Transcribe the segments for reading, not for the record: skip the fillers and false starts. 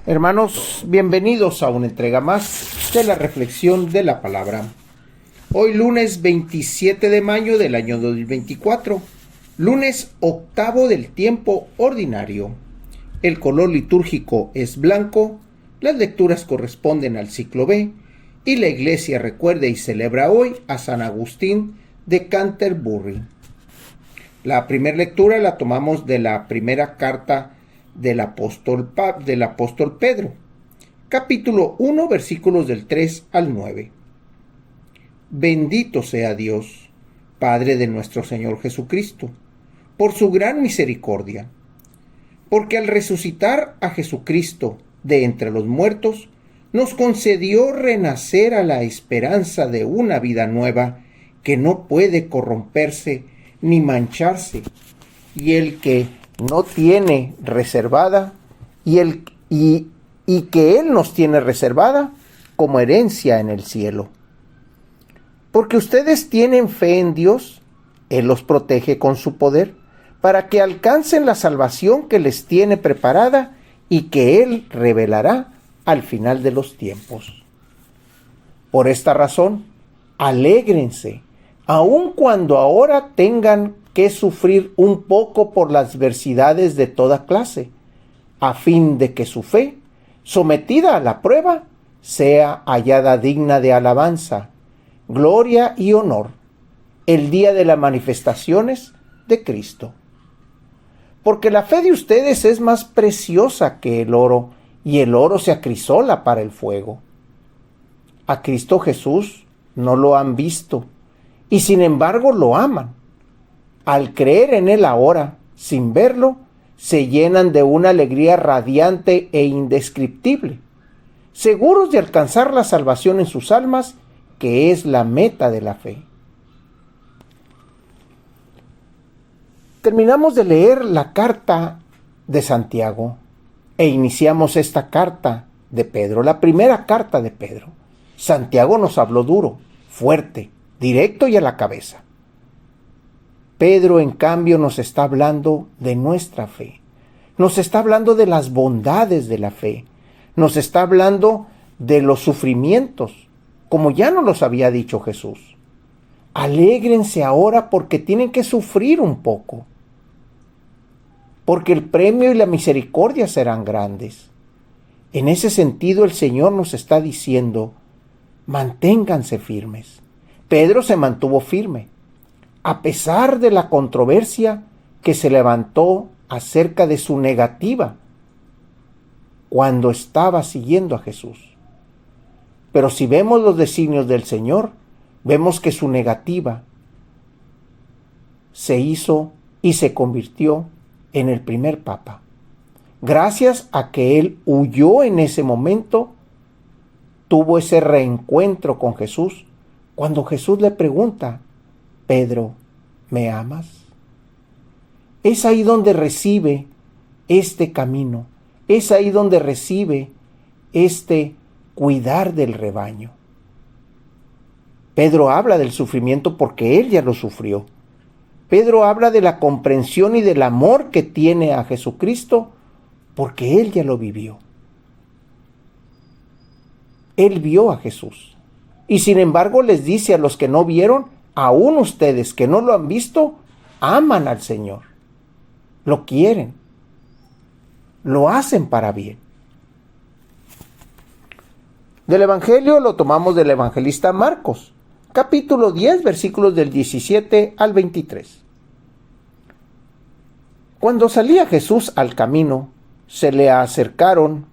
Hermanos, bienvenidos a una entrega más de la reflexión de la palabra. Hoy lunes 27 de mayo del año 2024, lunes octavo del tiempo ordinario. El color litúrgico es blanco, las lecturas corresponden al ciclo B y la Iglesia recuerda y celebra hoy a San Agustín de Canterbury. La primera lectura la tomamos de la primera carta del apóstol Pedro, capítulo 1, versículos del 3 al 9. Bendito sea Dios, Padre de nuestro Señor Jesucristo, por su gran misericordia, porque al resucitar a Jesucristo de entre los muertos, nos concedió renacer a la esperanza de una vida nueva que no puede corromperse ni mancharse, y el que no tiene reservada y que Él nos tiene reservada como herencia en el cielo. Porque ustedes tienen fe en Dios, Él los protege con su poder, para que alcancen la salvación que les tiene preparada y que Él revelará al final de los tiempos. Por esta razón, alégrense, aun cuando ahora tengan que sufrir un poco por las adversidades de toda clase, a fin de que su fe, sometida a la prueba, sea hallada digna de alabanza, gloria y honor, el día de las manifestaciones de Cristo. Porque la fe de ustedes es más preciosa que el oro, y el oro se acrisola para el fuego. A Cristo Jesús no lo han visto, y sin embargo lo aman. Al creer en Él ahora, sin verlo, se llenan de una alegría radiante e indescriptible, seguros de alcanzar la salvación en sus almas, que es la meta de la fe. Terminamos de leer la carta de Santiago e iniciamos esta carta de Pedro, la primera carta de Pedro. Santiago nos habló duro, fuerte, directo y a la cabeza. Pedro, en cambio, nos está hablando de nuestra fe. Nos está hablando de las bondades de la fe. Nos está hablando de los sufrimientos, como ya nos los había dicho Jesús. Alégrense ahora porque tienen que sufrir un poco, porque el premio y la misericordia serán grandes. En ese sentido, el Señor nos está diciendo, manténganse firmes. Pedro se mantuvo firme, a pesar de la controversia que se levantó acerca de su negativa cuando estaba siguiendo a Jesús. Pero si vemos los designios del Señor, vemos que su negativa se hizo y se convirtió en el primer papa. Gracias a que él huyó en ese momento, tuvo ese reencuentro con Jesús, cuando Jesús le pregunta, Pedro, ¿me amas? Es ahí donde recibe este camino, es ahí donde recibe este cuidar del rebaño. Pedro habla del sufrimiento porque él ya lo sufrió. Pedro habla de la comprensión y del amor que tiene a Jesucristo porque él ya lo vivió. Él vio a Jesús. Y sin embargo les dice a los que no vieron, aún ustedes que no lo han visto, aman al Señor. Lo quieren. Lo hacen para bien. Del Evangelio lo tomamos del evangelista Marcos, capítulo 10, versículos del 17 al 23. Cuando salía Jesús al camino, se le acercaron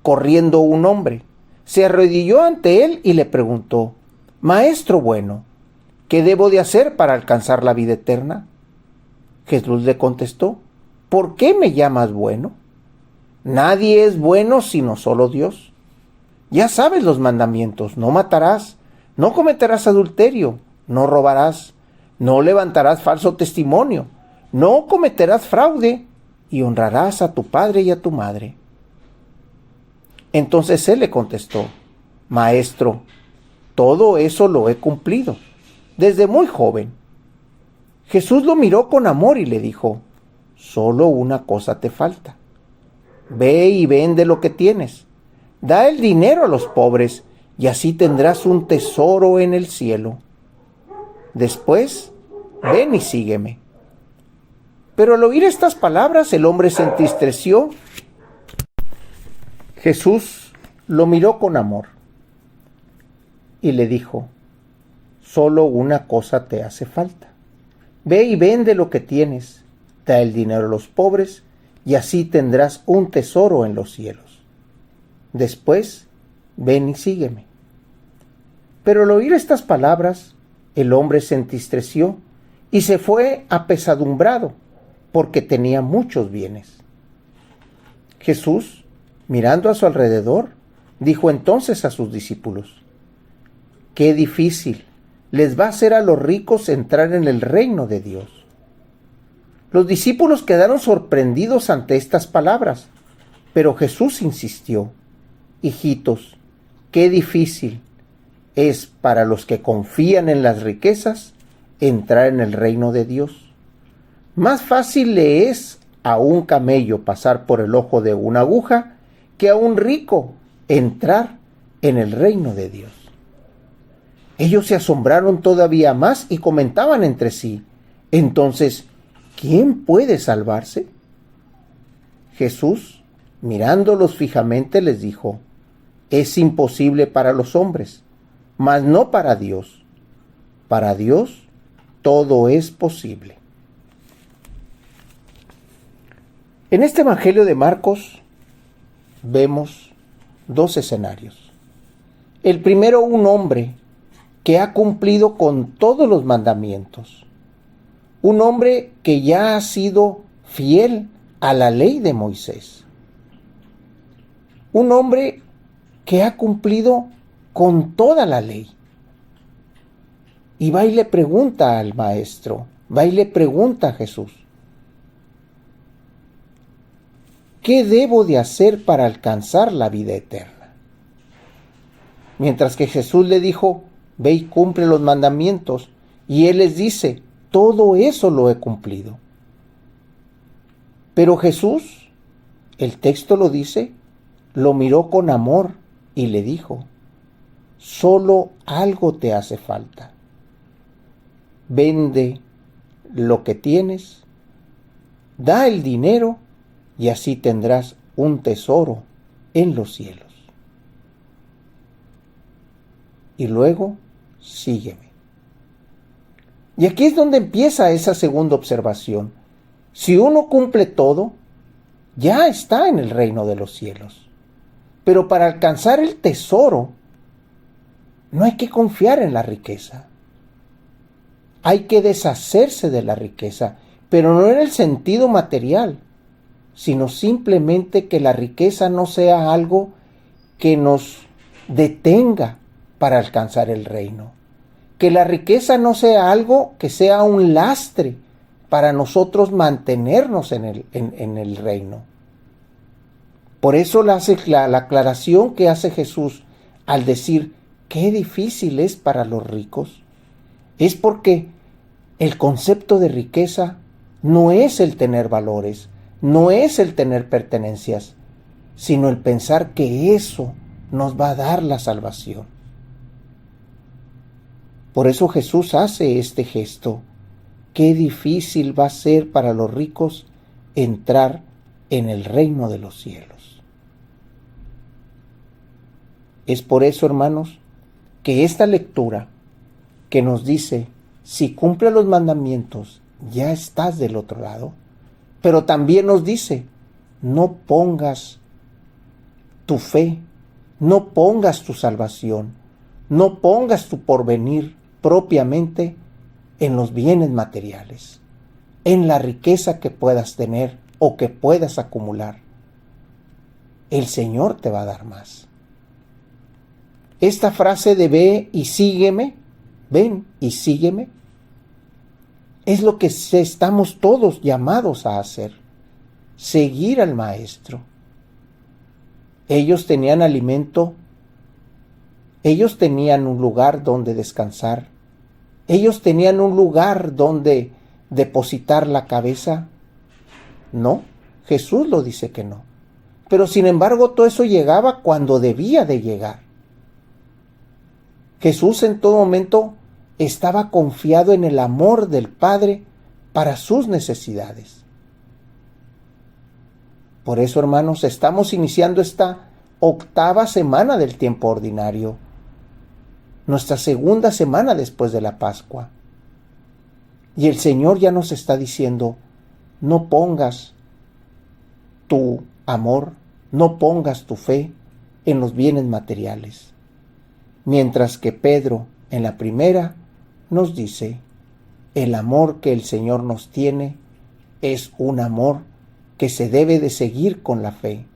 corriendo un hombre. Se arrodilló ante él y le preguntó, Maestro bueno, ¿qué debo de hacer para alcanzar la vida eterna? Jesús le contestó, ¿por qué me llamas bueno? Nadie es bueno sino solo Dios. Ya sabes los mandamientos, no matarás, no cometerás adulterio, no robarás, no levantarás falso testimonio, no cometerás fraude y honrarás a tu padre y a tu madre. Entonces él le contestó, Maestro, todo eso lo he cumplido, desde muy joven. Jesús lo miró con amor y le dijo, solo una cosa te falta. Ve y vende lo que tienes. Da el dinero a los pobres y así tendrás un tesoro en el cielo. Después, ven y sígueme. Pero al oír estas palabras, el hombre se entristeció. Jesús lo miró con amor y le dijo: solo una cosa te hace falta. Ve y vende lo que tienes, da el dinero a los pobres y así tendrás un tesoro en los cielos. Después, ven y sígueme. Pero al oír estas palabras, el hombre se entristeció y se fue apesadumbrado, porque tenía muchos bienes. Jesús, mirando a su alrededor, dijo entonces a sus discípulos: qué difícil les va a ser a los ricos entrar en el reino de Dios. Los discípulos quedaron sorprendidos ante estas palabras, pero Jesús insistió: hijitos, qué difícil es para los que confían en las riquezas entrar en el reino de Dios. Más fácil le es a un camello pasar por el ojo de una aguja que a un rico entrar en el reino de Dios. Ellos se asombraron todavía más y comentaban entre sí: entonces, ¿quién puede salvarse? Jesús, mirándolos fijamente, les dijo: es imposible para los hombres, mas no para Dios. Para Dios todo es posible. En este Evangelio de Marcos vemos dos escenarios. El primero, un hombre que ha cumplido con todos los mandamientos. Un hombre que ya ha sido fiel a la ley de Moisés. Un hombre que ha cumplido con toda la ley. Y va y le pregunta al maestro, va y le pregunta a Jesús: ¿qué debo de hacer para alcanzar la vida eterna? Mientras que Jesús le dijo: ve y cumple los mandamientos. Y él les dice: todo eso lo he cumplido. Pero Jesús, el texto lo dice, lo miró con amor y le dijo: solo algo te hace falta. Vende lo que tienes, da el dinero y así tendrás un tesoro en los cielos. Y luego, sígueme. Y aquí es donde empieza esa segunda observación. Si uno cumple todo, ya está en el reino de los cielos. Pero para alcanzar el tesoro, no hay que confiar en la riqueza. Hay que deshacerse de la riqueza, pero no en el sentido material, sino simplemente que la riqueza no sea algo que nos detenga para alcanzar el reino. Que la riqueza no sea algo que sea un lastre para nosotros mantenernos en el reino. Por eso la aclaración que hace Jesús al decir qué difícil es para los ricos, es porque el concepto de riqueza no es el tener valores, no es el tener pertenencias, sino el pensar que eso nos va a dar la salvación. Por eso Jesús hace este gesto. Qué difícil va a ser para los ricos entrar en el reino de los cielos. Es por eso, hermanos, que esta lectura que nos dice: si cumple los mandamientos, ya estás del otro lado, pero también nos dice: no pongas tu fe, no pongas tu salvación, no pongas tu porvenir propiamente en los bienes materiales, en la riqueza que puedas tener o que puedas acumular. El Señor te va a dar más. Esta frase de ve y sígueme, ven y sígueme, es lo que estamos todos llamados a hacer: seguir al Maestro. Ellos tenían alimento, ellos tenían un lugar donde descansar, ellos tenían un lugar donde depositar la cabeza. No, Jesús lo dice que no. Pero sin embargo todo eso llegaba cuando debía de llegar. Jesús en todo momento estaba confiado en el amor del Padre para sus necesidades. Por eso, hermanos, estamos iniciando esta 8ª semana del tiempo ordinario, nuestra 2ª semana después de la Pascua. Y el Señor ya nos está diciendo, no pongas tu amor, no pongas tu fe en los bienes materiales. Mientras que Pedro, en la primera, nos dice, el amor que el Señor nos tiene es un amor que se debe de seguir con la fe.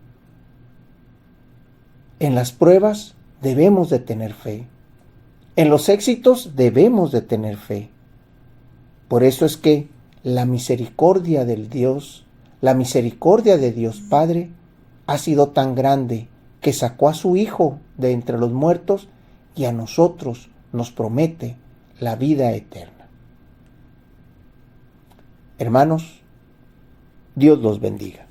En las pruebas debemos de tener fe. En los éxitos debemos de tener fe. Por eso es que la misericordia del Dios, la misericordia de Dios Padre, ha sido tan grande que sacó a su Hijo de entre los muertos y a nosotros nos promete la vida eterna. Hermanos, Dios los bendiga.